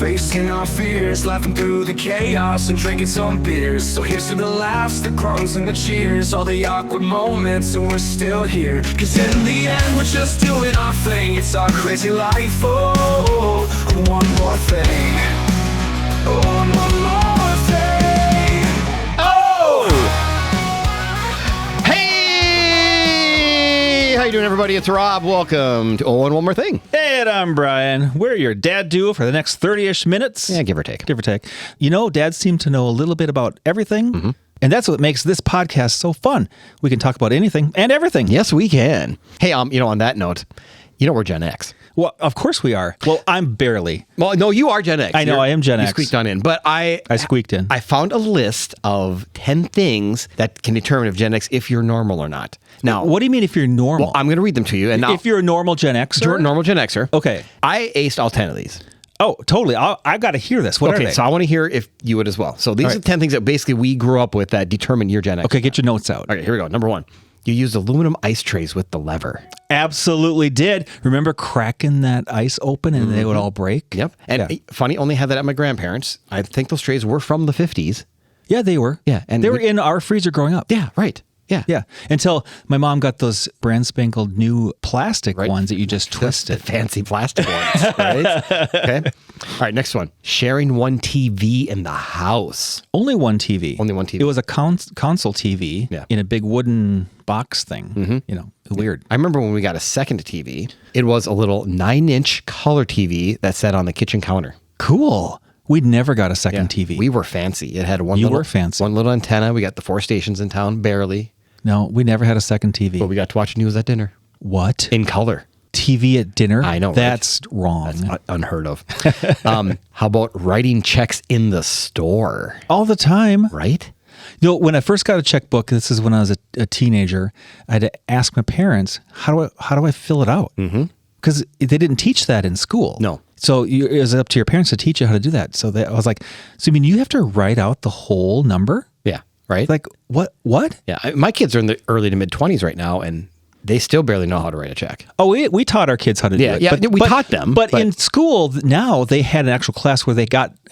facing our fears, laughing through the chaos and drinking some beers. So here's to the laughs, the crumbs and the cheers, all the awkward moments, and we're still here. Cause in the end we're just doing our thing. It's our crazy life, oh, one more thing. One more thing. Oh! Hey! How you doing, everybody? It's Rob. Welcome to Oh, and One More Thing. And I'm Brian. We're your dad duo for the next 30-ish minutes. Yeah, give or take. Give or take. You know, dads seem to know a little bit about everything. Mm-hmm. And that's what makes this podcast so fun. We can talk about anything and everything. Yes, we can. Hey, on that note, we're Gen X. Well, of course we are. Well, I'm barely. Well, no, you are Gen X. I know, I am Gen X. You squeaked on in. But I squeaked in. I found a list of 10 things that can determine if Gen X, if you're normal or not. Now, what do you mean if you're normal? Well, I'm going to read them to you. And now, if you're a normal Gen Xer? Normal Gen Xer. Okay. I aced all 10 of these. Oh, totally. I got to hear this. What are they? So I want to hear if you would as well. So these are 10 things that basically we grew up with that determine your Gen X. Okay, get your notes out. Okay, here we go. Number 1. You used aluminum ice trays with the lever. Absolutely did. Remember cracking that ice open and they would all break? Yep. And funny, only had that at my grandparents. I think those trays were from the 50s. Yeah, they were. Yeah. And they were in our freezer growing up. Yeah, right. Yeah. Yeah. Until my mom got those brand spangled new plastic ones that you just twisted. The fancy plastic ones, right? Okay. All right, next one. Sharing one TV in the house. Only one TV. Only one TV. It was a console TV in a big wooden box thing. Mm-hmm. You know, weird. I remember when we got a second TV, it was a little 9-inch color TV that sat on the kitchen counter. Cool. We'd never got a second TV. We were fancy. It had one fancy. One little antenna. We got the 4 stations in town, barely. No, we never had a second TV. But we got to watch news at dinner. What? In color. TV at dinner? I know. That's wrong. That's unheard of. How about writing checks in the store? All the time. Right? You know, when I first got a checkbook, this is when I was a teenager, I had to ask my parents, how do I fill it out? Because they didn't teach that in school. No. So it was up to your parents to teach you how to do that. So I was like, so you mean you have to write out the whole number? Yeah. Right? Like, what? Yeah. My kids are in the early to mid-20s right now, and they still barely know how to write a check. Oh, we taught our kids how to do it. Yeah, we taught them. But in school now, they had an actual class where they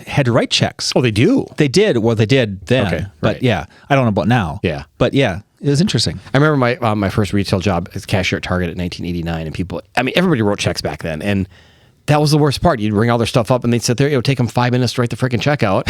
had to write checks. Oh, they do? They did. Well, they did then. Okay, but right. yeah, I don't know about now. Yeah. But yeah, it was interesting. I remember my first retail job as cashier at Target in 1989, and everybody wrote checks back then, and that was the worst part. You'd bring all their stuff up and they'd sit there. It would take them 5 minutes to write the freaking check out.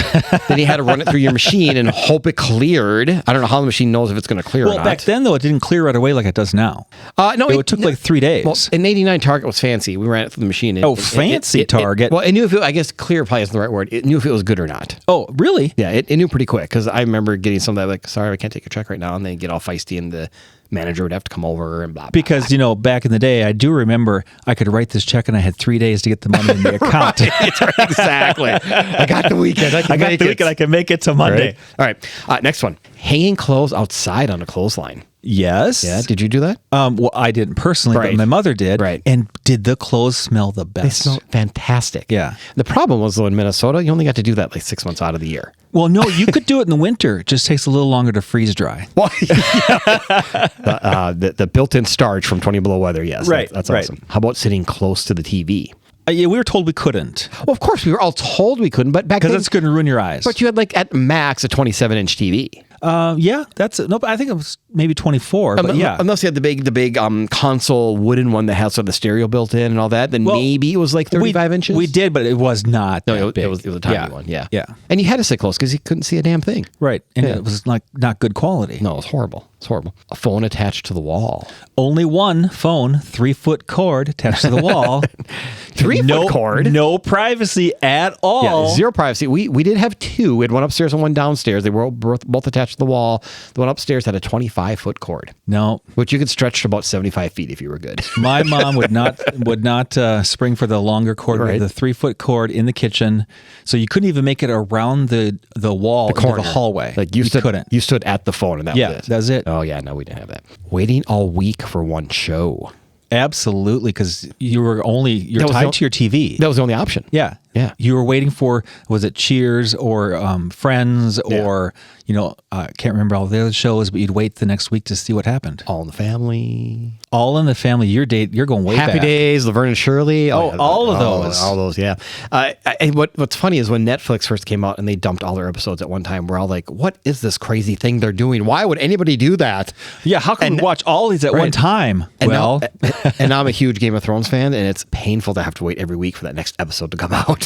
Then you had to run it through your machine and hope it cleared. I don't know how the machine knows if it's going to clear or not. Well, back then, though, it didn't clear right away like it does now. No, it took like 3 days. Well, in 89, Target was fancy. We ran it through the machine. Fancy Target. Well, it knew if it, I guess clear probably isn't the right word. It knew if it was good or not. Oh, really? Yeah, it knew pretty quick because I remember getting some that like, sorry, I can't take your check right now. And they get all feisty and the manager would have to come over and blah, blah. Because, back in the day, I do remember I could write this check and I had 3 days to get the money in the account. Right, exactly. I got the weekend. I can make it to Monday. Right. All right. Next one. Hanging clothes outside on a clothesline. Yes. Yeah. Did you do that? Well, I didn't personally, but my mother did. Right. And did the clothes smell the best? They smell fantastic. Yeah. The problem was, though, in Minnesota, you only got to do that like 6 months out of the year. Well, no, you could do it in the winter. It just takes a little longer to freeze dry. Well, the built-in starch from 20 below weather, yes. Right. That's awesome. How about sitting close to the TV? Yeah, we were told we couldn't. Well, of course, we were all told we couldn't, but back then... Because it's going to ruin your eyes. But you had like at max a 27-inch TV. Yeah, that's it. No, but I think it was maybe 24. But yeah, unless you had the big console wooden one that has sort of the stereo built in and all that, then maybe it was like 35 inches. We did, but it was not. No, big. It was a tiny one. Yeah, yeah. And you had to sit close because you couldn't see a damn thing. Right, and it was like not good quality. No, it was horrible. It's horrible. A phone attached to the wall. Only one phone, 3-foot cord attached to the wall. 3-foot cord. No privacy at all. Yeah, zero privacy. We did have 2. We had one upstairs and one downstairs. They were both attached to the wall. The one upstairs had a 25-foot cord. No, which you could stretch to about 75 feet if you were good. My mom would not spring for the longer cord. Right. The 3-foot cord in the kitchen, so you couldn't even make it around the wall, the corner, into the hallway. Like you couldn't. You stood at the phone, and that was it. That's it. Oh yeah, no, we didn't have that. Waiting all week for one show. Absolutely, because you're tied to your TV. That was the only option. Yeah, Yeah. You were waiting for, was it Cheers or Friends or, can't remember all the other shows, but you'd wait the next week to see what happened. All in the Family. All in the Family. You're going way Happy back. Days, Laverne and Shirley. Oh, all of those. All those, yeah. And what's funny is when Netflix first came out and they dumped all their episodes at one time, we're all like, what is this crazy thing they're doing? Why would anybody do that? Yeah, how can we watch all these at one time? And well, and now I'm a huge Game of Thrones fan, and it's painful to have to wait every week for that next episode to come out.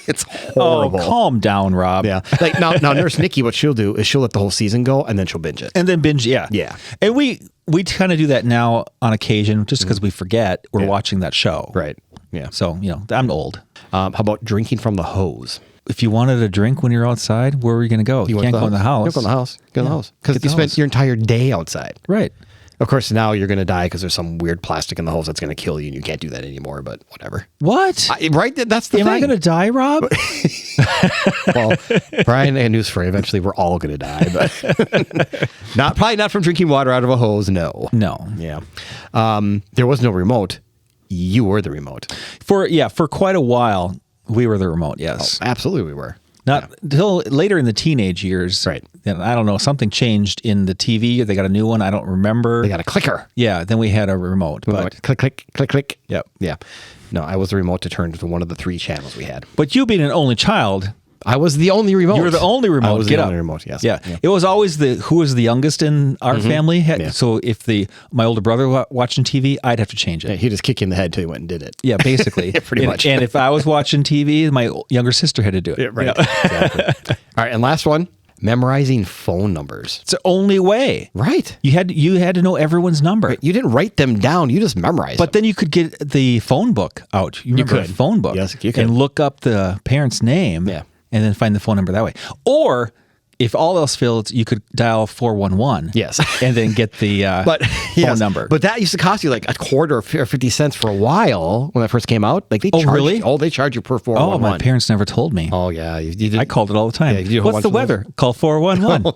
It's horrible. Calm down, Rob. Yeah. Like now Nurse Nikki, what she'll do is she'll let the whole season go and then she'll binge it. And then binge, yeah. Yeah. And we kind of do that now on occasion just because we forget we're watching that show. Right. Yeah. So, I'm old. How about drinking from the hose? If you wanted a drink when you're outside, where were you going to go? You can't go in the house. You can't go in the house. Go in the house. Because you spent your entire day outside. Right. Of course, now you're going to die because there's some weird plastic in the hose that's going to kill you, and you can't do that anymore. But whatever. What? Right? That's the thing. Am I going to die, Rob? Well, Brian, I have news for you. Eventually, we're all going to die, but probably not from drinking water out of a hose. No. Yeah. There was no remote. You were the remote. For quite a while, we were the remote. Yes, absolutely, we were. Not until later in the teenage years. Right. And I don't know, something changed in the TV. They got a new one. I don't remember. They got a clicker. Yeah. Then we had a remote. But click, click, click, click. Yep. Yeah. No, I was the remote to turn to one of the 3 channels we had. But you being an only child, I was the only remote. You were the only remote. I was the only remote, yes. Yeah. It was always who was the youngest in our family. Yeah. So if my older brother watching TV, I'd have to change it. Yeah, he'd just kick you in the head till you went and did it. Yeah, basically. Pretty much. And if I was watching TV, my younger sister had to do it. Yeah, right. Exactly. All right, and last one, memorizing phone numbers. It's the only way. Right. You had to know everyone's number. Right. You didn't write them down. You just memorized them. But then you could get the phone book out. You remember could. the phone book. Yes, you could. And look up the parent's name. Yeah. And then find the phone number that way. Or if all else failed, you could dial 411. Yes. And then get the phone number. But that used to cost you like a quarter or 50 cents for a while when that first came out. Like they charge really? You, they charge you per 411. Oh, my parents never told me. Oh, yeah. You did. I called it all the time. Yeah, you did What's the weather? Call 411.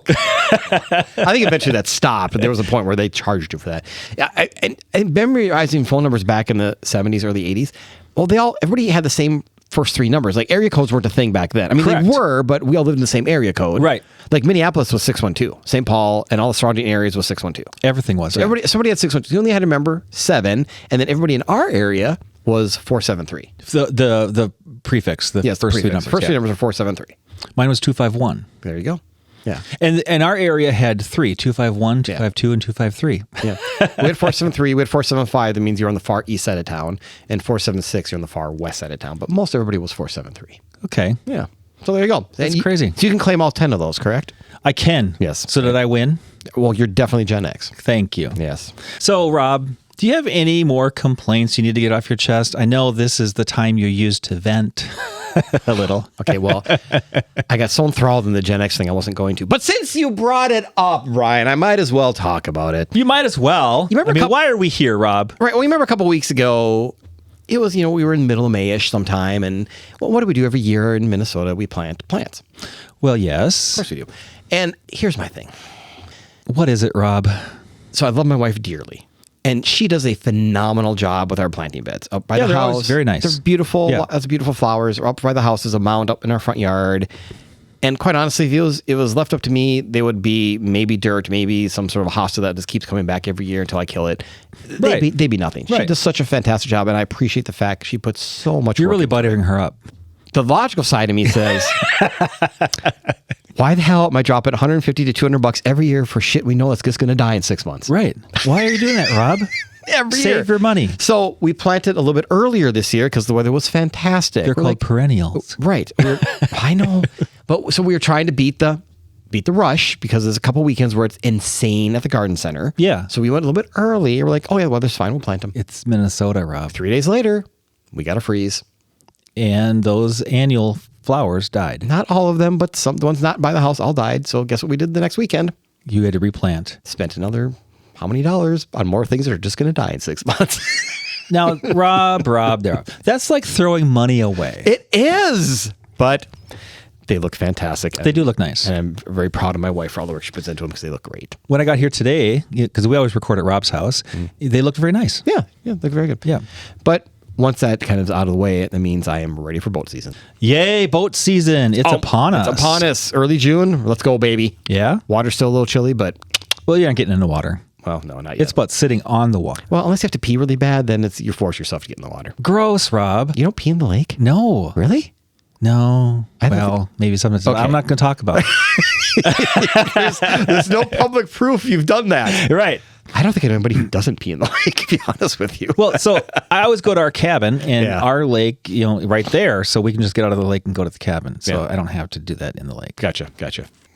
I think eventually that stopped, but there was a point where they charged you for that. Yeah, and memorizing phone numbers back in the 70s, early 80s, well, everybody had the same first 3 numbers. Like area codes weren't a thing back then. I mean, Correct. They were, but we all lived in the same area code. Right. Like Minneapolis was 612. St. Paul and all the surrounding areas was 612. Everything was. So somebody had 612. You only had to remember 7, and then everybody in our area was 473. The prefix, the Yes, first the 3 prefix. numbers. First 3 numbers are 473. Mine was 251. There you go. Yeah. And our area had 3, 251, 252, and 253. Yeah. We had 473, we had 475, that means you're on the far east side of town, and 476, you're on the far west side of town. But most everybody was 473. Okay. Yeah. So there you go. That's crazy. So you can claim all 10 of those, correct? I can. Yes. So did I win? Well, you're definitely Gen X. Thank you. Yes. So, Rob, do you have any more complaints you need to get off your chest? I know this is the time you use to vent a little. Okay, well, I got so enthralled in the Gen X thing, I wasn't going to. But since you brought it up, Ryan, I might as well talk about it. You might as well. You remember why are we here, Rob? Right. Well, you remember a couple weeks ago, it was, we were in the middle of May-ish sometime, and what do we do every year in Minnesota? We plant plants. Well, yes. Of course we do. And here's my thing. What is it, Rob? So I love my wife dearly. And she does a phenomenal job with our planting beds up by the they're house. always very nice. They're beautiful. Yeah. That's beautiful flowers. Up by the house is a mound up in our front yard. And quite honestly, if it was left up to me, they would be maybe dirt, maybe some sort of a hosta that just keeps coming back every year until I kill it. Right. They'd be nothing. She Right. does such a fantastic job, and I appreciate the fact she puts so much You're work really into it. buttering her up. The logical side of me says, why the hell am I dropping $150 to $200 every year for shit we know that's just going to die in 6 months? Right. Why are you doing that, Rob? Every year. Save your money. So we planted a little bit earlier this year because the weather was fantastic. They're called perennials. Right. I know. But so we were trying to beat the rush because there's a couple weekends where it's insane at the garden center. Yeah. So we went a little bit early. We're like, oh yeah, the weather's fine. We'll plant them. It's Minnesota, Rob. 3 days later, we got a freeze. And those annual flowers died. Not all of them, but the ones not by the house all died. So guess what we did the next weekend? You had to replant. Spent another how many dollars on more things that are just going to die in 6 months? Now, Rob, that's like throwing money away. It is. But they look fantastic. They do look nice. And I'm very proud of my wife for all the work she puts into them because they look great. When I got here today, because we always record at Rob's house, they looked very nice. Yeah, they look very good. Yeah. But once that kind of is out of the way, that means I am ready for boat season. Yay, boat season. It's upon us. It's upon us. Early June. Let's go, baby. Yeah? Water's still a little chilly, but... Well, you're not getting in the water. Well, no, not yet. It's about sitting on the water. Well, unless you have to pee really bad, then you force yourself to get in the water. Gross, Rob. You don't pee in the lake? No. Really? No. I don't Well, maybe something. Okay. I'm not going to talk about it. There's no public proof you've done that. Right. I don't think anybody who doesn't pee in the lake, to be honest with you. Well, so I always go to our cabin and Yeah. our lake, right there, so we can just get out of the lake and go to the cabin. So Yeah. I don't have to do that in the lake. Gotcha.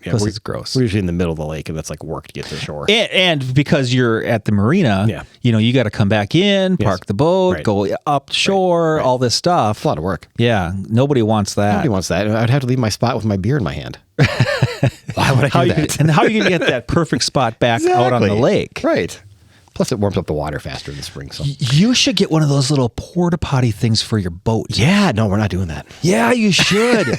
Yeah, Plus it's gross. We're usually in the middle of the lake, and that's like work to get to the shore. And because you're at the marina, Yeah. you got to come back in, park the boat, Right. go up shore, all this stuff. It's a lot of work. Yeah, nobody wants that. Nobody wants that. I'd have to leave my spot with my beer in my hand. Why would I do that? And how are you going to get that perfect spot back out on the Exactly. lake? Right. Plus, it warms up the water faster in the spring. So. You should get one of those little porta potty things for your boat. Yeah, no, we're not doing that. Yeah, you should.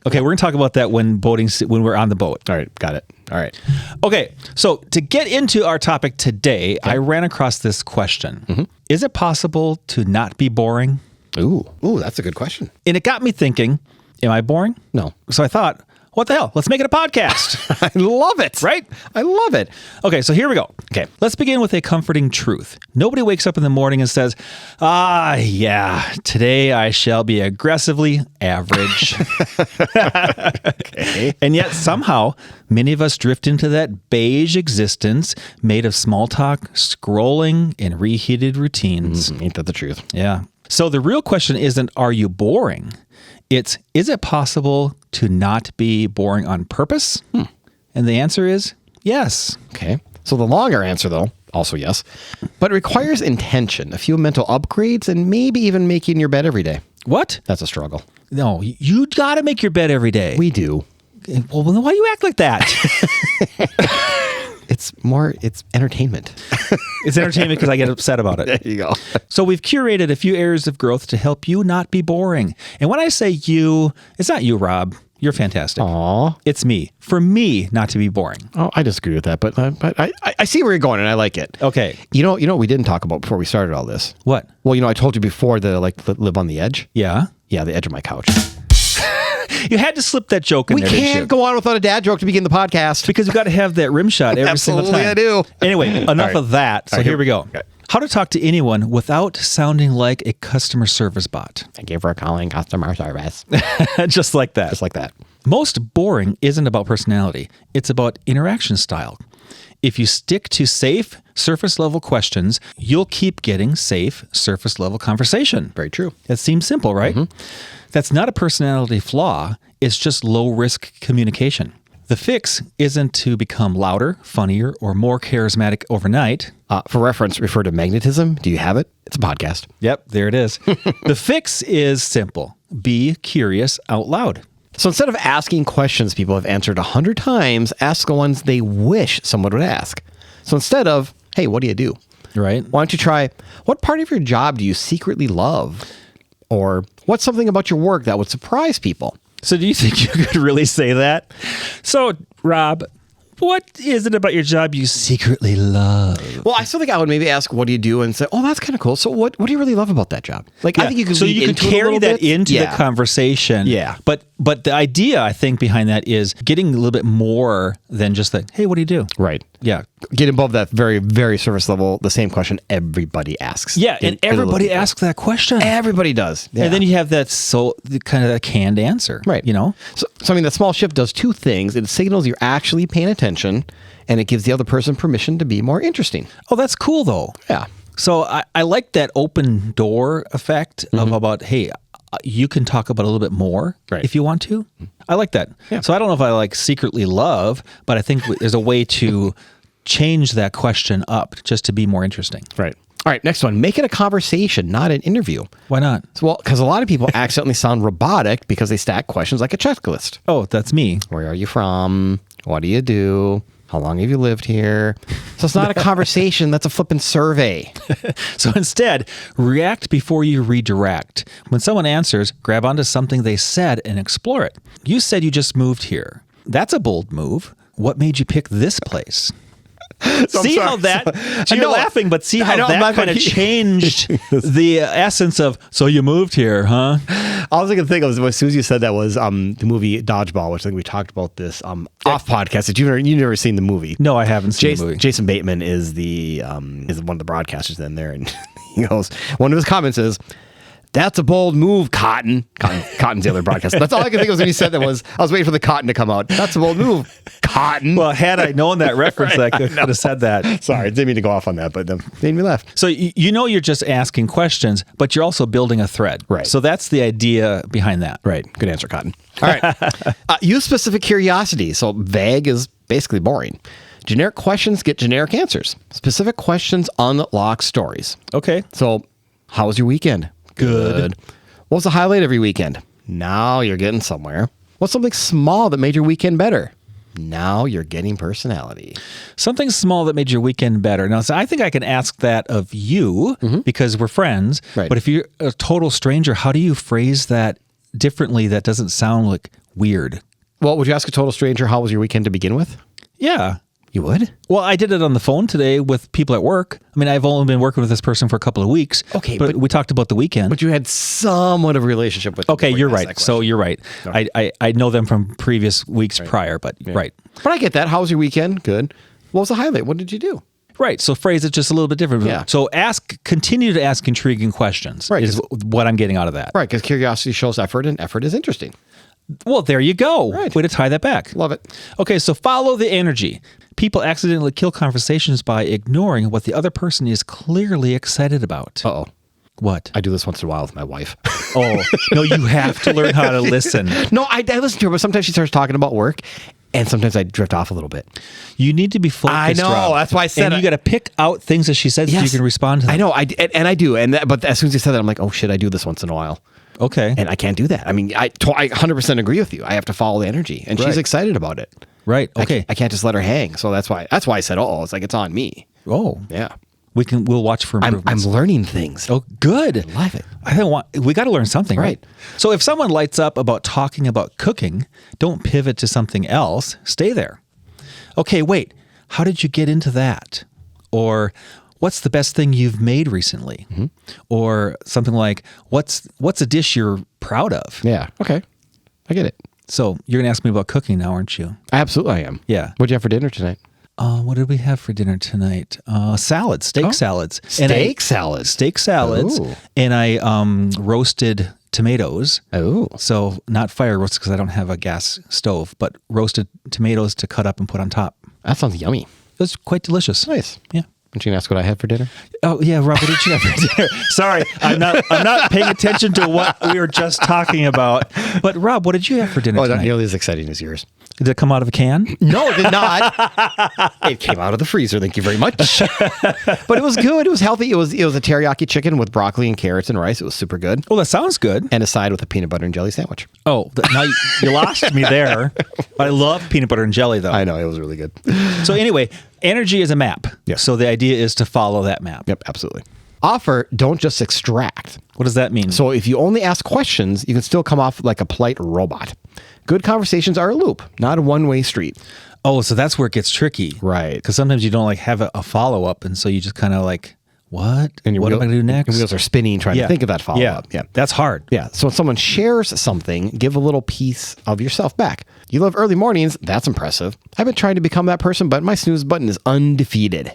Okay, we're going to talk about that when we're on the boat. All right, got it. All right. Okay, so to get into our topic today, I ran across this question. Is it possible to not be boring? Ooh, that's a good question. And it got me thinking, am I boring? No. So I thought, what the hell? Let's make it a podcast. I love it. Right? I love it. Okay, so here we go. Okay. Let's begin with a comforting truth. Nobody wakes up in the morning and says, today I shall be aggressively average. Okay. And yet somehow many of us drift into that beige existence made of small talk, scrolling, and reheated routines. Ain't that the truth? Yeah. So the real question isn't, are you boring? It's, is it possible to not be boring on purpose? And the answer is yes. Okay. So the longer answer, though, also yes, but it requires intention, a few mental upgrades, and maybe even making your bed every day. What? That's a struggle. No, you got to make your bed every day. We do. Well, then why do you act like that? It's entertainment. It's entertainment because I get upset about it. There you go. So we've curated a few areas of growth to help you not be boring. And when I say you, it's not you, Rob. You're fantastic. Aw. It's me. For me not to be boring. Oh, I disagree with that, but I see where you're going, and I like it. Okay. You know what we didn't talk about before we started all this? What? Well, I told you before that I like to live on the edge. Yeah. Yeah, the edge of my couch. You had to slip that joke in We there, didn't you? can't go on without a dad joke to begin the podcast. Because you got to have that rim shot every single time. Absolutely, I do. Anyway, enough right. of that. So All right, here we go. okay. How to talk to anyone without sounding like a customer service bot. Thank you for calling customer service. Just like that. Just like that. Most boring isn't about personality. It's about interaction style. If you stick to safe, surface level questions, you'll keep getting safe, surface level conversation. Very true. That seems simple, right? That's not a personality flaw. It's just low risk communication. The fix isn't to become louder, funnier, or more charismatic overnight. For reference, refer to magnetism. Do you have it? It's a podcast. Yep, there it is. The fix is simple. Be curious out loud. So instead of asking questions people have answered 100 times, ask the ones they wish someone would ask. So instead of, hey, what do you do? Right? Why don't you try, what part of your job do you secretly love? Or what's something about your work that would surprise people? So do you think you could really say that? So, Rob, what is it about your job you secretly love? Well, I still think I would maybe ask, what do you do? And say, oh, that's kind of cool. So what do you really love about that job? Like, I think you could so lead you could into it a carry little that bit. into Yeah. the conversation. Yeah. But the idea, I think, behind that is getting a little bit more than just the, hey, what do you do? Right. Yeah. Get above that very, very surface level, the same question everybody asks. Yeah, and everybody asks. asks that question. Everybody does. Yeah. And then you have that kind of a canned answer. Right. So I mean, that small shift does two things. It signals you're actually paying attention, and it gives the other person permission to be more interesting. Oh, that's cool, though. Yeah. So I like that open door effect of about, hey, you can talk about a little bit more Right. if you want to. I like that. Yeah. So I don't know if I like secretly love, but I think there's a way to change that question up just to be more interesting. Right. All right, next one. Make it a conversation, not an interview. Why not? Well, because a lot of people accidentally sound robotic because they stack questions like a checklist. Oh, that's me. Where are you from? What do you do? How long have you lived here? So it's not a conversation. That's a flippin' survey. So instead, react before you redirect. When someone answers, grab onto something they said and explore it. You said you just moved here. That's a bold move. What made you pick this place? So I'm See sorry. how that, I you're know. laughing, but see I how know, I'm that laughing. kind of changed the essence of, so you moved here, huh? All I can think of as soon as you said that was the movie Dodgeball, which I think we talked about this off podcast. That you've never seen the movie. No, I haven't seen the movie. Jason Bateman is is one of the broadcasters in there, and he goes, one of his comments is, "That's a bold move, Cotton." Cotton's the other broadcaster. That's all I can think of when he said that was, I was waiting for the Cotton to come out. "That's a bold move, Cotton." Well, had I known that reference, I could have said that. Sorry, I didn't mean to go off on that, but that made me laugh. So you know you're just asking questions, but you're also building a thread. Right. So that's the idea behind that. Right. Good answer, Cotton. All right. Use specific curiosity. So vague is basically boring. Generic questions get generic answers. Specific questions unlock stories. Okay. So, how was your weekend? Good. What was the highlight of your weekend? Now you're getting somewhere. What's something small that made your weekend better? Now you're getting personality. Something small that made your weekend better. Now, so I think I can ask that of you because we're friends. Right. But if you're a total stranger, how do you phrase that differently that doesn't sound like weird? Well, would you ask a total stranger how was your weekend to begin with? Yeah. You would? Well, I did it on the phone today with people at work. I mean, I've only been working with this person for a couple of weeks. Okay, but we talked about the weekend. But you had somewhat of a relationship with them. Okay, before you're you asked right. that So question. you're right. I know them from previous weeks prior, but right. But I get that. How was your weekend? Good. What was the highlight? What did you do? Right. So phrase it just a little bit different. Yeah. So continue to ask intriguing questions. Right, Is what I'm getting out of that. Right, because curiosity shows effort, and effort is interesting. Well, there you go. Right. Way to tie that back. Love it. Okay, so follow the energy. People accidentally kill conversations by ignoring what the other person is clearly excited about. Uh-oh. What? I do this once in a while with my wife. Oh, no, you have to learn how to listen. No, I listen to her, but sometimes she starts talking about work, and sometimes I drift off a little bit. You need to be focused. I know, Rob. that's why I said And it. you got to pick out things that she says so you can respond to them. I know, and I do. But as soon as you said that, I'm like, oh shit, I do this once in a while. Okay. And I can't do that. I mean, I 100% agree with you. I have to follow the energy, and she's Right. excited about it. Right. Okay. I can't just let her hang. So that's why I said, oh, it's like it's on me. Oh, Yeah. we'll watch for I'm improvements. learning things. Oh, good. Love it. We got to learn something, right? Right. So if someone lights up about talking about cooking, don't pivot to something else. Stay there. Okay, wait. How did you get into that? Or what's the best thing you've made recently? Or something like what's a dish you're proud of? Yeah. Okay. I get it. So you're going to ask me about cooking now, aren't you? Absolutely, I am. Yeah. What'd you have for dinner tonight? What did we have for dinner tonight? Salads, steak salads. Steak salads. Steak salads. Ooh. And I roasted tomatoes. Oh. So not fire roasted because I don't have a gas stove, but roasted tomatoes to cut up and put on top. That sounds yummy. It was quite delicious. Nice. Yeah. Aren't you gonna ask what I had for dinner? Oh yeah, Rob, what did you have for dinner? Sorry, I'm not paying attention to what we were just talking about. But Rob, what did you have for dinner Oh, not tonight? nearly as exciting as yours. Did it come out of a can? No, it did not. It came out of the freezer. Thank you very much. But it was good. It was healthy. It was a teriyaki chicken with broccoli and carrots and rice. It was super good. Well, that sounds good. And a side with a peanut butter and jelly sandwich. Oh, now you lost me there. I love peanut butter and jelly, though. I know, it was really good. So anyway, energy is a map. Yes. So the idea is to follow that map. Yep, absolutely. Offer, don't just extract. What does that mean? So if you only ask questions, you can still come off like a polite robot. Good conversations are a loop, not a one-way street. Oh, so that's where it gets tricky. Right. Because sometimes you don't have a follow-up, and so you just kind of like, what? And What am I going to do next? Your wheels are spinning trying to think of that follow-up. Yeah. That's hard. Yeah. So when someone shares something, give a little piece of yourself back. You love early mornings. That's impressive. I've been trying to become that person, but my snooze button is undefeated.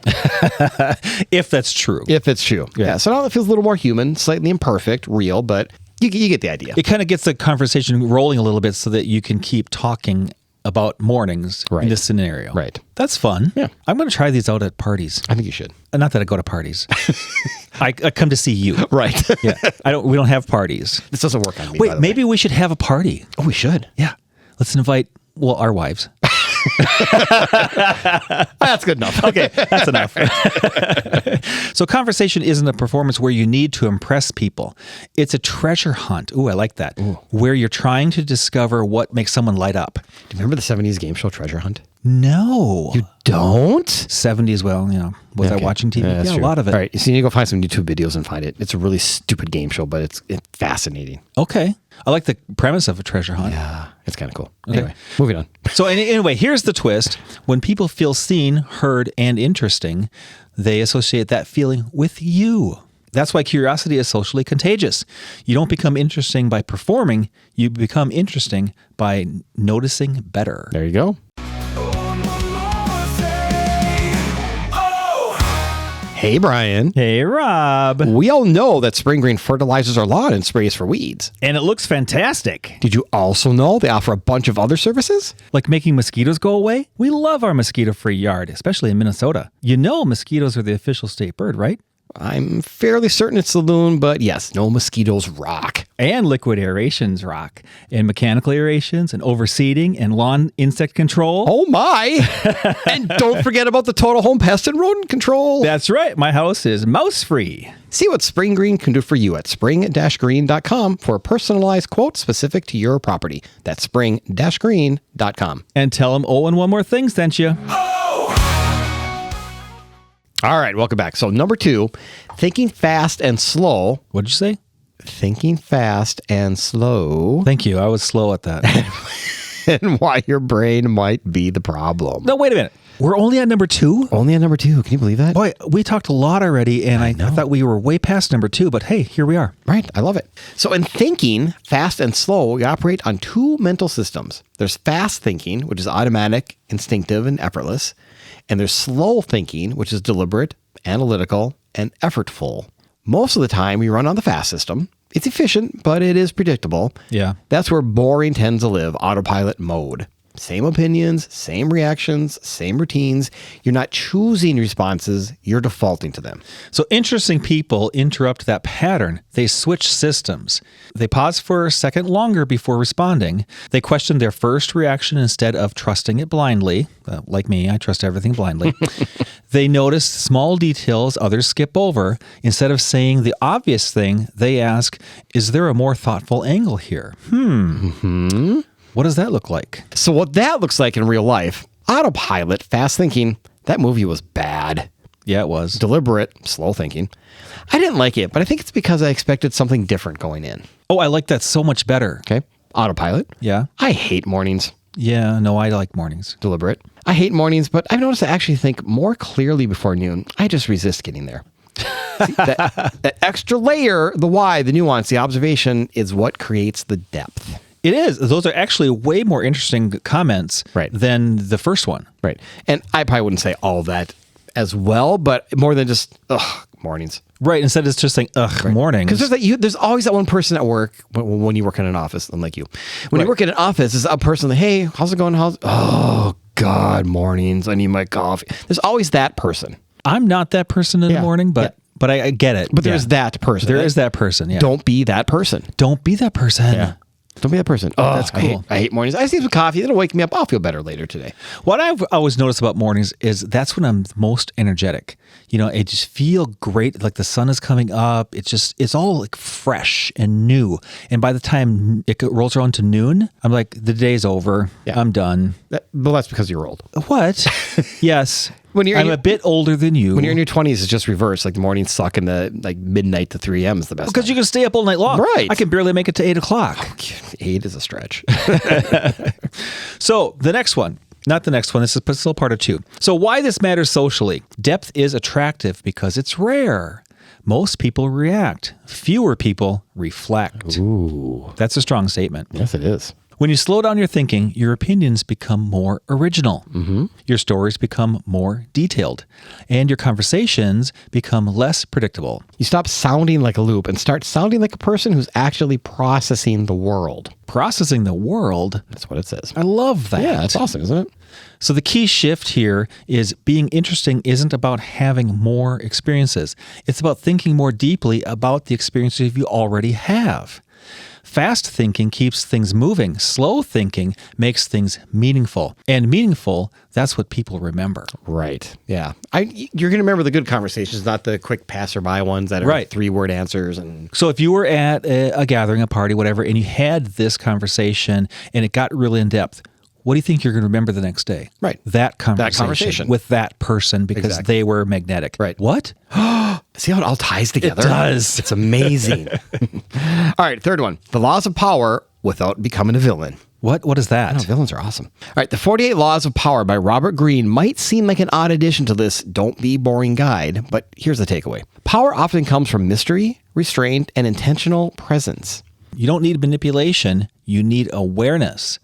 If that's true. If it's true. Yeah. So now it feels a little more human, slightly imperfect, real, but you get the idea. It kind of gets the conversation rolling a little bit so that you can keep talking about mornings Right. in this scenario. Right. That's fun. Yeah. I'm going to try these out at parties. I think you should. Not that I go to parties. I come to see you. Right. Yeah. We don't have parties. This doesn't work on me. by Wait, the maybe we should have a party. way. Oh, we should. Yeah. Let's invite, our wives. That's good enough. Okay, that's enough. So conversation isn't a performance where you need to impress people. It's a treasure hunt. Ooh, I like that. Where you're trying to discover what makes someone light up. Do you remember the 70s game show Treasure Hunt? No. You don't? 70s, was I Okay. watching TV? that's Yeah, true. a lot of it. All right. So you need to go find some YouTube videos and find it. It's a really stupid game show, but it's fascinating. Okay. I like the premise of a treasure hunt. Yeah, it's kind of cool. Okay. Anyway, moving on. So anyway, here's the twist. When people feel seen, heard, and interesting, they associate that feeling with you. That's why curiosity is socially contagious. You don't become interesting by performing. You become interesting by noticing better. There you go. Hey, Brian. Hey, Rob. We all know that Spring Green fertilizes our lawn and sprays for weeds. And it looks fantastic. Did you also know they offer a bunch of other services? Like making mosquitoes go away? We love our mosquito-free yard, especially in Minnesota. You know mosquitoes are the official state bird, right? I'm fairly certain it's the loon, but yes, no mosquitoes rock. And liquid aerations rock. And mechanical aerations and overseeding and lawn insect control. Oh my! And don't forget about the total home pest and rodent control. That's right. My house is mouse-free. See what Spring Green can do for you at spring-green.com for a personalized quote specific to your property. That's spring-green.com. And tell them and one more thing sent you. All right, welcome back. So number 2, thinking fast and slow. What did you say? Thinking fast and slow. Thank you. I was slow at that. And why your brain might be the problem. No, wait a minute. We're only at number 2? Only on number 2. Can you believe that? Boy, we talked a lot already, and I thought we were way past number 2, but hey, here we are. Right. I love it. So in thinking fast and slow, we operate on 2 mental systems. There's fast thinking, which is automatic, instinctive, and effortless. And there's slow thinking, which is deliberate, analytical, and effortful. Most of the time, we run on the fast system. It's efficient, but it is predictable. Yeah. That's where boring tends to live, autopilot mode. Same opinions, same reactions, same routines. You're not choosing responses, you're defaulting to them. So interesting people interrupt that pattern. They switch systems. They pause for a second longer before responding. They question their first reaction instead of trusting it blindly. Like me, I trust everything blindly. They notice small details others skip over. Instead of saying the obvious thing, they ask, is there a more thoughtful angle here? What does that look like? So what that looks like in real life, autopilot, fast thinking, that movie was bad. Yeah, it was. Deliberate, slow thinking. I didn't like it, but I think it's because I expected something different going in. Oh, I like that so much better. Okay. Autopilot. Yeah. I hate mornings. Yeah, no, I like mornings. Deliberate. I hate mornings, but I've noticed I actually think more clearly before noon. I just resist getting there. See, that extra layer, the why, the nuance, the observation is what creates the depth. It is. Those are actually way more interesting comments than the first one. Right. And I probably wouldn't say all that as well, but more than just, mornings. Right. Instead it's just saying, mornings. Because there's always that one person at work when you work in an office, unlike you. When you work in an office, there's a person that, hey, how's it going? Oh, God, mornings. I need my coffee. There's always that person. I'm not that person in the morning, but I get it. But there's that person. There is that person, yeah. Don't be that person. Don't be that person. Yeah. Don't be that person. Oh, that's cool. I hate mornings. I just need some coffee. It'll wake me up. I'll feel better later today. What I've always noticed about mornings is that's when I'm most energetic. You know, I just feel great. Like the sun is coming up. It's all like fresh and new. And by the time it rolls around to noon, I'm like, the day's over. Yeah. I'm done. Well, that's because you're old. What? Yes. I'm a bit older than you. When you're in your 20s, it's just reversed. Like the mornings suck and the midnight to 3 a.m. is the best. Because you can stay up all night long. Right. I can barely make it to 8 o'clock. 8 is a stretch. So the next one. Not the next one. This is still part of 2. So why this matters socially. Depth is attractive because it's rare. Most people react. Fewer people reflect. Ooh. That's a strong statement. Yes, it is. When you slow down your thinking, your opinions become more original. Mm-hmm. Your stories become more detailed. And your conversations become less predictable. You stop sounding like a loop and start sounding like a person who's actually processing the world. Processing the world? That's what it says. I love that. Yeah, that's awesome, isn't it? So the key shift here is being interesting isn't about having more experiences. It's about thinking more deeply about the experiences you already have. Fast thinking keeps things moving. Slow thinking makes things meaningful. And meaningful, that's what people remember. Right. Yeah. You're going to remember the good conversations, not the quick passerby ones that are 3-word answers. And so if you were at a gathering, a party, whatever, and you had this conversation and it got really in depth, what do you think you're going to remember the next day? Right. That conversation with that person because Exactly. they were magnetic. Right. What? See how it all ties together? It does. It's amazing. All right, third one. The laws of power without becoming a villain. What is that? No, villains are awesome. All right, The 48 Laws of Power by Robert Greene might seem like an odd addition to this don't be boring guide, but here's the takeaway. Power often comes from mystery, restraint, and intentional presence. You don't need manipulation. You need awareness.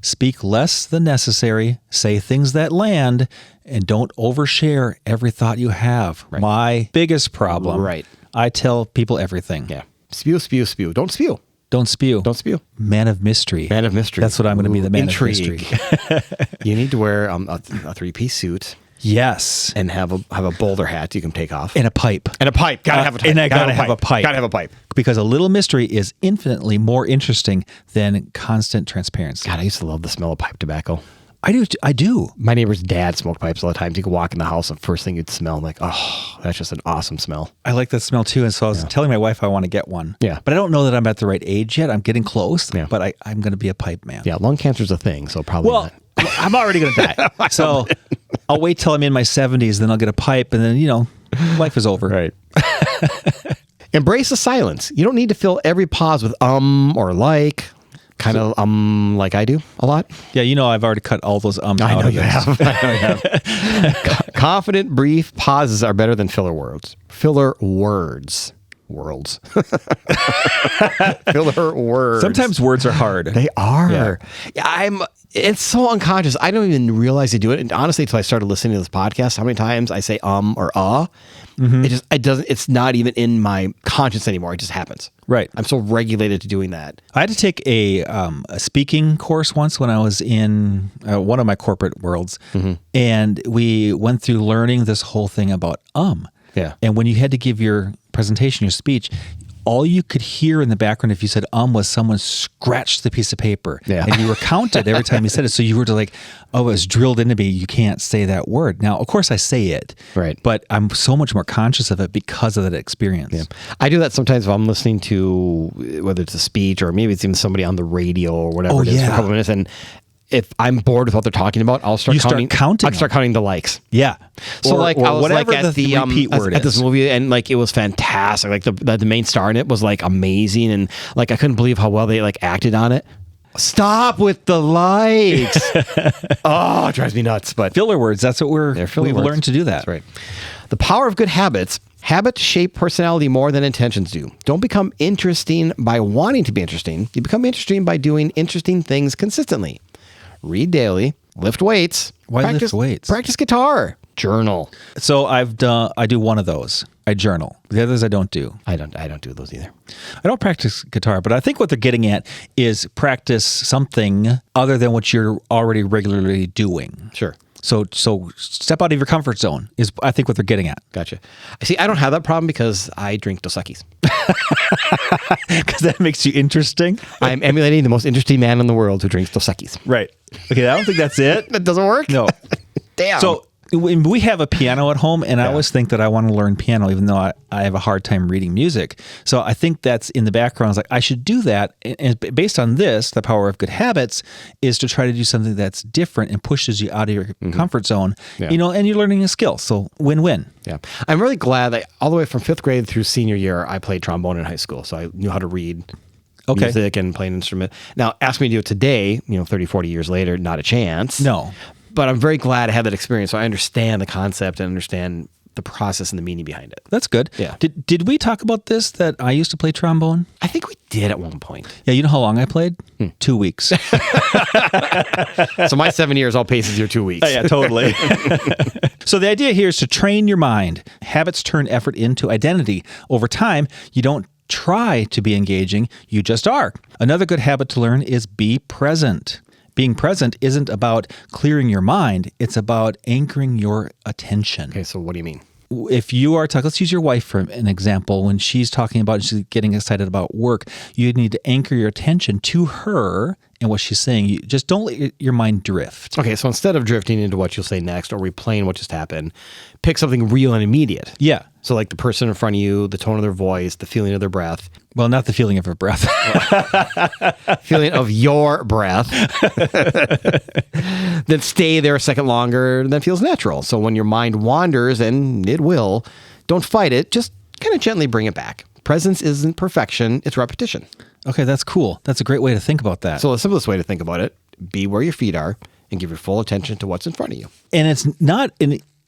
Speak less than necessary. Say things that land. And don't overshare every thought you have. Right. My biggest problem. Right. I tell people everything. Yeah. Spew, spew, spew. Don't spew. Don't spew. Don't spew. Man of mystery. Man of mystery. That's what I'm going to be, the man Intrigue. of mystery. You need to wear a three-piece suit Yes. and have a bowler hat you can take off. And a pipe. And a pipe. Gotta have a pipe. And I gotta have a pipe. Gotta have a pipe. Because a little mystery is infinitely more interesting than constant transparency. God, I used to love the smell of pipe tobacco. I do. My neighbor's dad smoked pipes all the time. You could walk in the house and first thing you'd smell like, oh, that's just an awesome smell. I like that smell too. And so I was telling my wife I want to get one. Yeah. But I don't know that I'm at the right age yet. I'm getting close. Yeah. But I'm going to be a pipe man. Yeah, lung cancer's a thing, so probably Well, not. I'm already going to die. So I'll wait till I'm in my 70s, then I'll get a pipe, and then, life is over. Right. Embrace the silence. You don't need to fill every pause with or like. Kind of like I do a lot. Yeah, I've already cut all those I know out of you this. have. I know you have. Confident, brief pauses are better than filler words. Filler words. Worlds. Filler words. Sometimes words are hard. They are. Yeah. It's so unconscious. I don't even realize I do it. And honestly, until I started listening to this podcast, how many times I say or Mm-hmm. it's not even in my conscience anymore. It just happens. Right. I'm so regulated to doing that. I had to take a speaking course once when I was in one of my corporate worlds. Mm-hmm. And we went through learning this whole thing about Yeah. And when you had to give your presentation, your speech, all you could hear in the background if you said was someone scratched the piece of paper. Yeah. And you were counted every time you said it. So you were like, it was drilled into me. You can't say that word. Now, of course I say it. Right. But I'm so much more conscious of it because of that experience. Yeah. I do that sometimes if I'm listening to, whether it's a speech or maybe it's even somebody on the radio or whatever it is for a couple minutes. And if I'm bored with what they're talking about, I'll start counting. counting. I'll start counting the likes. Yeah. So I was whatever like at the repeat word at this is. movie, and like it was fantastic. Like the main star in it was like amazing, and like I couldn't believe how well they like acted on it. Stop with the likes. Oh, it drives me nuts. But Filler words. That's what we've words. learned to do that. That's right. The power of good habits. Habits shape personality more than intentions do. Don't become interesting by wanting to be interesting. You become interesting by doing interesting things consistently. Read daily. Lift weights. Why lift weights? Practice guitar. Journal. So I do one of those. I journal. The others I don't do. I don't do those either. I don't practice guitar, but I think what they're getting at is practice something other than what you're already regularly doing. Sure. So step out of your comfort zone is I think what they're getting at. Gotcha. See, I don't have that problem because I drink Dos Equis. Because that makes you interesting. I'm emulating the most interesting man in the world who drinks Dos Equis. Right. Okay, I don't think that's it. That doesn't work? No. Damn. So we have a piano at home, and I always think that I want to learn piano, even though I have a hard time reading music. So I think that's in the background. I was like, I should do that. And based on this, the power of good habits is to try to do something that's different and pushes you out of your comfort zone, Yeah. and you're learning a skill. So win-win. Yeah. I'm really glad that all the way from 5th grade through senior year, I played trombone in high school. So I knew how to read music and play an instrument. Now, ask me to do it today, 30, 40 years later, not a chance. No. But I'm very glad I had that experience. So I understand the concept and understand the process and the meaning behind it. That's good. Yeah. Did we talk about this, that I used to play trombone? I think we did at one point. Yeah, you know how long I played? 2 weeks. So my 7 years outpaces your 2 weeks. Yeah, totally. So the idea here is to train your mind. Habits turn effort into identity. Over time, you don't try to be engaging, you just are. Another good habit to learn is be present. Being present isn't about clearing your mind, it's about anchoring your attention. Okay, so what do you mean? If you are talking, let's use your wife for an example. When she's talking about, she's getting excited about work, you need to anchor your attention to her and what she's saying. You just don't let your mind drift. Okay, so instead of drifting into what you'll say next or replaying what just happened, pick something real and immediate. Yeah. So like the person in front of you, the tone of their voice, the feeling of their breath. Well, not the feeling of her breath. Feeling of your breath. Then stay there a second longer than feels natural. So when your mind wanders, and it will, don't fight it. Just kind of gently bring it back. Presence isn't perfection. It's repetition. Okay, that's cool. That's a great way to think about that. So the simplest way to think about it, be where your feet are and give your full attention to what's in front of you. And it's not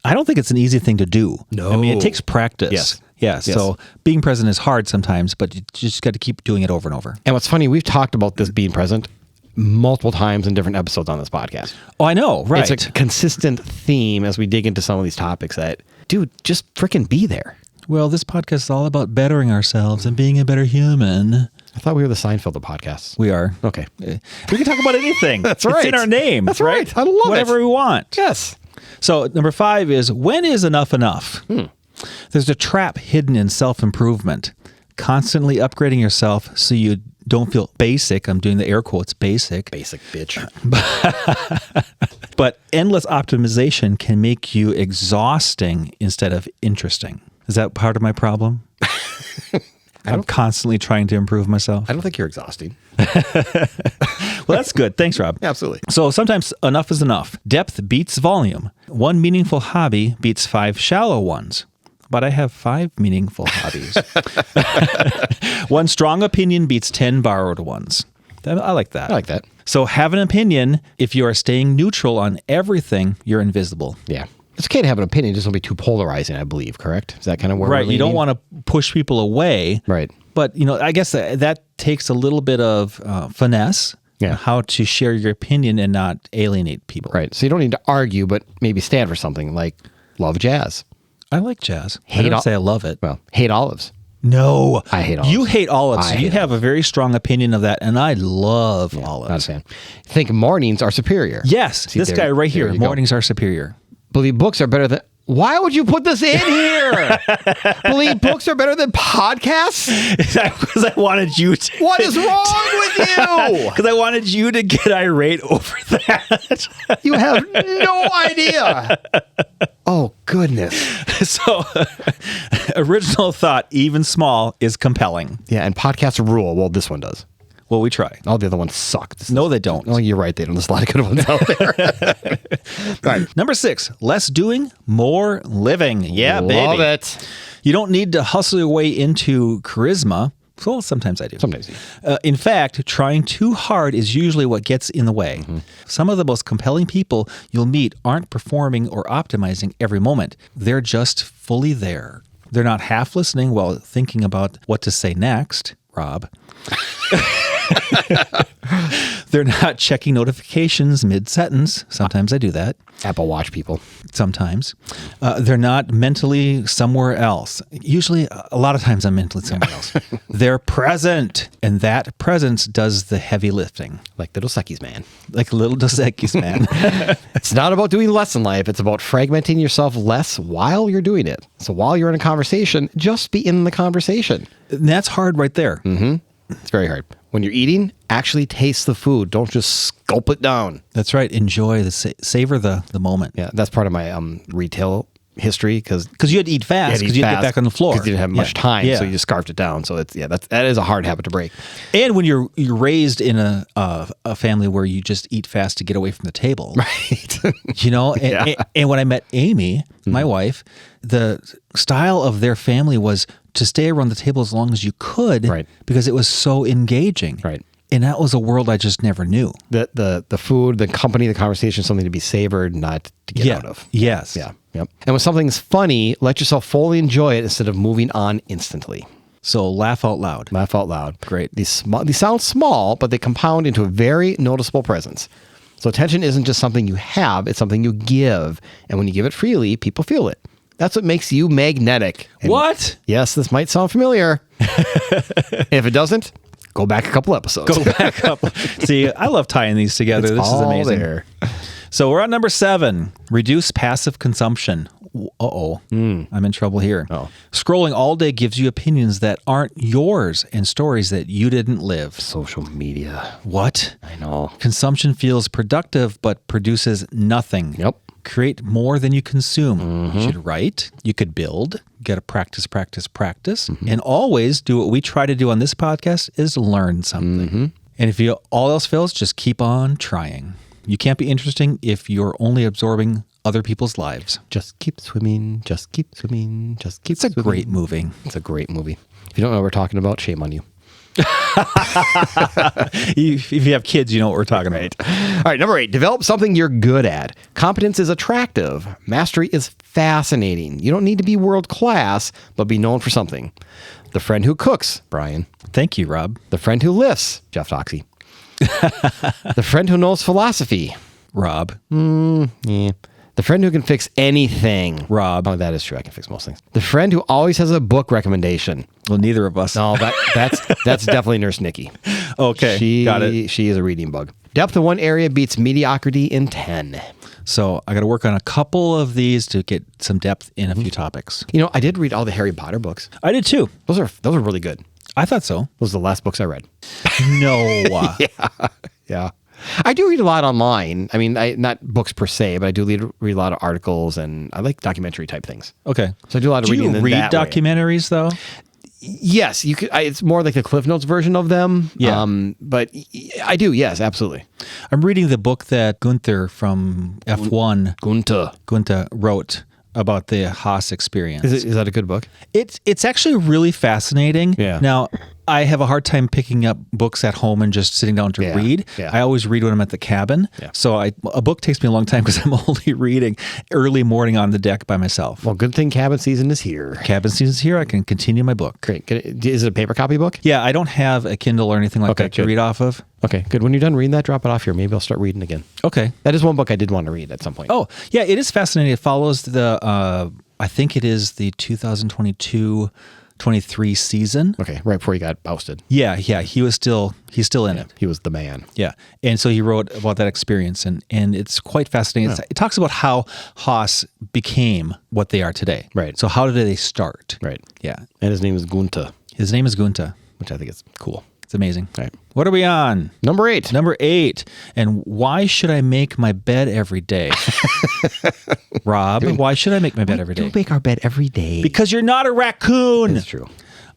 I don't think it's an easy thing to do. No. I mean, it takes practice. Yes. Yeah. So being present is hard sometimes, but you just got to keep doing it over and over. And what's funny, we've talked about this being present multiple times in different episodes on this podcast. Oh, I know. Right. It's a consistent theme as we dig into some of these topics that, dude, just freaking be there. Well, this podcast is all about bettering ourselves and being a better human. I thought we were the Seinfeld of podcasts. We are. Okay. We can talk about anything. That's It's right. in our name. That's right. I love Whatever it. we want. Yes. So number 5 is, when is enough enough? There's a trap hidden in self-improvement. Constantly upgrading yourself so you don't feel basic. I'm doing the air quotes, basic. Basic bitch. But endless optimization can make you exhausting instead of interesting. Is that part of my problem? I'm constantly trying to improve myself. I don't think you're exhausting. Well, that's good. Thanks, Rob. Absolutely. So sometimes enough is enough. Depth beats volume. One meaningful hobby beats 5 shallow ones. But I have 5 meaningful hobbies. One strong opinion beats 10 borrowed ones. I like that. I like that. So have an opinion. If you are staying neutral on everything, you're invisible. Yeah. It's okay to have an opinion, just don't be too polarizing, I believe, correct? Is that kind of where we're Right. You don't leaning? want to push people away. Right. But, I guess that takes a little bit of finesse. Yeah. How to share your opinion and not alienate people. Right. So you don't need to argue, but maybe stand for something like love jazz. I like jazz. I Hate don't say I love it. Well, hate olives. No. I hate olives. You hate olives. I You hate have a very strong opinion of that, and I love Not a olives. fan. Think mornings are superior. Yes. See, This there- guy right there here, you go. mornings are superior. Believe books are better than... Why would you put this in here? Believe books are better than podcasts? Because I wanted you to. What is wrong with you? Because I wanted you to get irate over that. You have no idea. Oh, goodness. So, original thought, even small, is compelling. Yeah, and podcasts rule. Well, this one does. Well, we try. All the other ones suck. No, they don't. Oh, you're right. They don't. There's a lot of good ones out there. All right. Number 6, less doing, more living. Yeah, Love baby. it. You don't need to hustle your way into charisma. Well, sometimes I do. Sometimes. You. In fact, trying too hard is usually what gets in the way. Some of the most compelling people you'll meet aren't performing or optimizing every moment. They're just fully there. They're not half listening while thinking about what to say next, Rob. They're not checking notifications mid-sentence. Sometimes I do that. Apple Watch people. Sometimes. They're not mentally somewhere else. Usually, a lot of times I'm mentally somewhere else. They're present. And that presence does the heavy lifting. Like the Dos Equis man. Like a little Dos Equis man. It's not about doing less in life. It's about fragmenting yourself less while you're doing it. So while you're in a conversation, just be in the conversation. And that's hard right there. It's very hard. When you're eating, actually taste the food. Don't just gulp it down. That's right. Enjoy the savor the moment. Yeah, that's part of my retail history because Because you had to eat fast because you had to get back on the floor. because you didn't have much time, Yeah. so you just scarfed it down. So that is a hard habit to break. And when you're raised in a family where you just eat fast to get away from the table, Right. and when I met Amy, my wife, the style of their family was to stay around the table as long as you could, Right. because it was so engaging, Right. And that was a world I just never knew. The food, the company, the conversation is something to be savored, not to get out of. Yes. Yeah. Yep. And when something's funny, let yourself fully enjoy it instead of moving on instantly. So laugh out loud. Laugh out loud. Great. These sound small, but they compound into a very noticeable presence. So attention isn't just something you have, it's something you give. And when you give it freely, people feel it. That's what makes you magnetic. And What? yes, this might sound familiar. If it doesn't, go back a couple episodes. Go back up. See, I love tying these together. This is all amazing. there. So we're on number 7, reduce passive consumption. Uh-oh. I'm in trouble here. Oh. Scrolling all day gives you opinions that aren't yours and stories that you didn't live. Social media. What? I know. Consumption feels productive but produces nothing. Yep. create more than you consume. You should write. You could build. You got to practice, practice, practice. And always do what we try to do on this podcast is learn something. And if all else fails, just keep on trying. You can't be interesting if you're only absorbing other people's lives. Just keep swimming, just keep swimming, just keep swimming. It's a great movie. It's a great movie. If you don't know what we're talking about, shame on you. If you have kids, you know what we're talking about. All right, number 8, develop something you're good at. Competence is attractive. Mastery is fascinating. You don't need to be world class, but be known for something. The friend who cooks, Brian. Thank you, Rob. The friend who lifts, Jeff Doxey. The friend who knows philosophy, Rob. yeah. The friend who can fix anything, Rob. Oh, that is true. I can fix most things. The friend who always has a book recommendation. Well, neither of us. No, that's definitely Nurse Nikki. Okay, got it. She is a reading bug. Depth in one area beats mediocrity in 10. So I got to work on a couple of these to get some depth in a few topics. You know, I did read all the Harry Potter books. I did too. Those are really good. I thought so. Those are the last books I read. No. Yeah. I do read a lot online. I mean, not books per se, but I do read a lot of articles, and I like documentary type things. Okay. So I do a lot of reading. Do you read documentaries though? Yes, you could. It's more like the Cliff Notes version of them. Yeah. But I do. Yes, absolutely. I'm reading the book that Gunther from F1, Gunther wrote about the Haas experience. Is that a good book? It's actually really fascinating. Yeah. Now, I have a hard time picking up books at home and just sitting down to read. Yeah. I always read when I'm at the cabin. Yeah. So a book takes me a long time because I'm only reading early morning on the deck by myself. Well, good thing cabin season is here. Cabin season's here. I can continue my book. Great. Is it a paper copy book? Yeah, I don't have a Kindle or anything like that to good. read off of. Okay, good. When you're done reading that, drop it off here. Maybe I'll start reading again. Okay. That is one book I did want to read at some point. Oh, yeah, it is fascinating. It follows the, I think it is the 2022-23 season. Okay, right before he got ousted. Yeah, he's still in it. He was the man. Yeah. And so he wrote about that experience, and it's quite fascinating. Yeah. It talks about how Haas became what they are today. Right. So how did they start? Right. Yeah. And his name is Gunther, His name is Gunther. which I think is cool. It's amazing. All right. What are we on? Number 8. Number 8. And why should I make my bed every day? Rob, why should I make my bed every day? We make our bed every day. Because you're not a raccoon. That's true.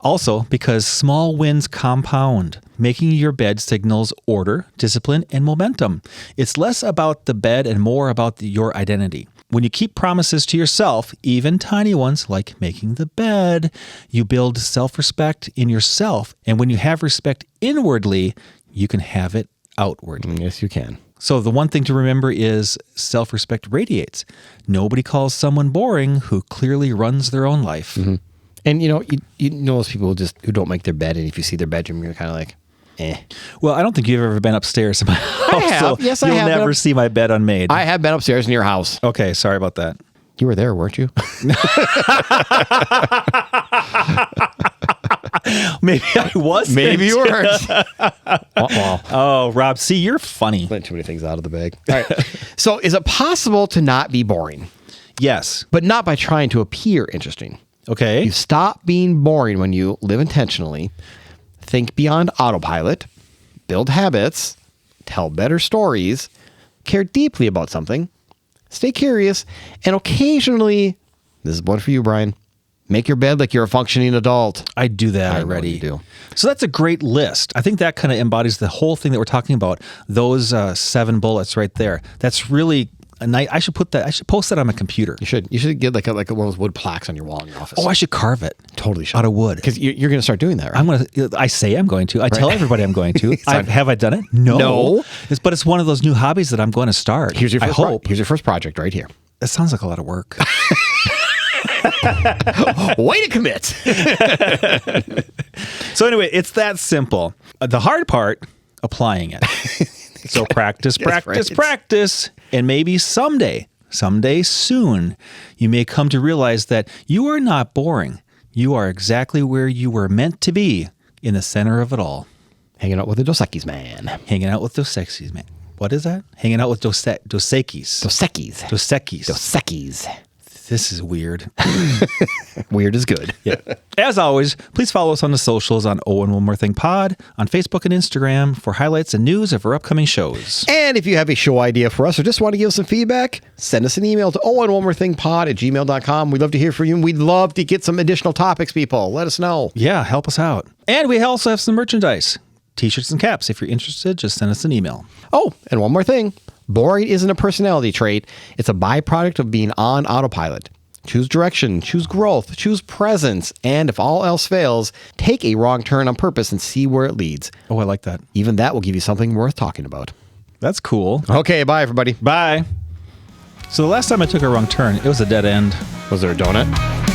Also, because small wins compound. Making your bed signals order, discipline, and momentum. It's less about the bed and more about your identity. When you keep promises to yourself, even tiny ones like making the bed, you build self-respect in yourself. And when you have respect inwardly, you can have it outwardly. Yes, you can. So the one thing to remember is self-respect radiates. Nobody calls someone boring who clearly runs their own life. Mm-hmm. And you know those people who don't make their bed, and if you see their bedroom, you're kind of like, eh. Well, I don't think you've ever been upstairs in my house. I have. So Yes, I you'll have. never see my bed unmade. I have been upstairs in your house. Okay, sorry about that. You were there, weren't you? Maybe I was. Maybe you weren't. Oh, Rob, see, you're funny. Let too many things out of the bag. All right. So, is it possible to not be boring, Yes. but not by trying to appear interesting? Okay. You stop being boring when you live intentionally, think beyond autopilot, build habits, tell better stories, care deeply about something, stay curious, and occasionally, this is one for you, Brian, make your bed like you're a functioning adult. I do that I know already. you do. So that's a great list. I think that kind of embodies the whole thing that we're talking about. Those 7 bullets right there. That's really a nice. I should post that on my computer. You should get like one of those wood plaques on your wall in your office. Oh, I should carve it. Totally should. Out of wood. Because you're going to start doing that, right? I say I'm going to. I tell everybody I'm going to. Have I done it? No. But it's one of those new hobbies that I'm going to start. Here's your first I hope. Here's your first project right here. That sounds like a lot of work. Way to commit. So anyway, it's that simple. The hard part, applying it. So practice, practice. And maybe someday soon, you may come to realize that you are not boring. You are exactly where you were meant to be, in the center of it all. Hanging out with the Dos Equis man. Hanging out with Dos Equis, man. What is that? Hanging out with Dos Equis. Dos Equis. Dos Equis. Dos Equis. This is weird. Weird is good. Yeah. As always, please follow us on the socials on Oh and One More Thing Pod on Facebook and Instagram for highlights and news of our upcoming shows. And if you have a show idea for us or just want to give us some feedback, send us an email to ohandonemorethingpod@gmail.com. We'd love to hear from you. And we'd love to get some additional topics, people. Let us know. Yeah, help us out. And we also have some merchandise. T-shirts and caps. If you're interested, just send us an email. Oh, and one more thing. Boring isn't a personality trait. It's a byproduct of being on autopilot. Choose direction, choose growth, choose presence, and if all else fails, take a wrong turn on purpose and see where it leads. Oh, I like that. Even that will give you something worth talking about. That's cool. Okay, bye, everybody. Bye. So the last time I took a wrong turn, it was a dead end. Was there a donut?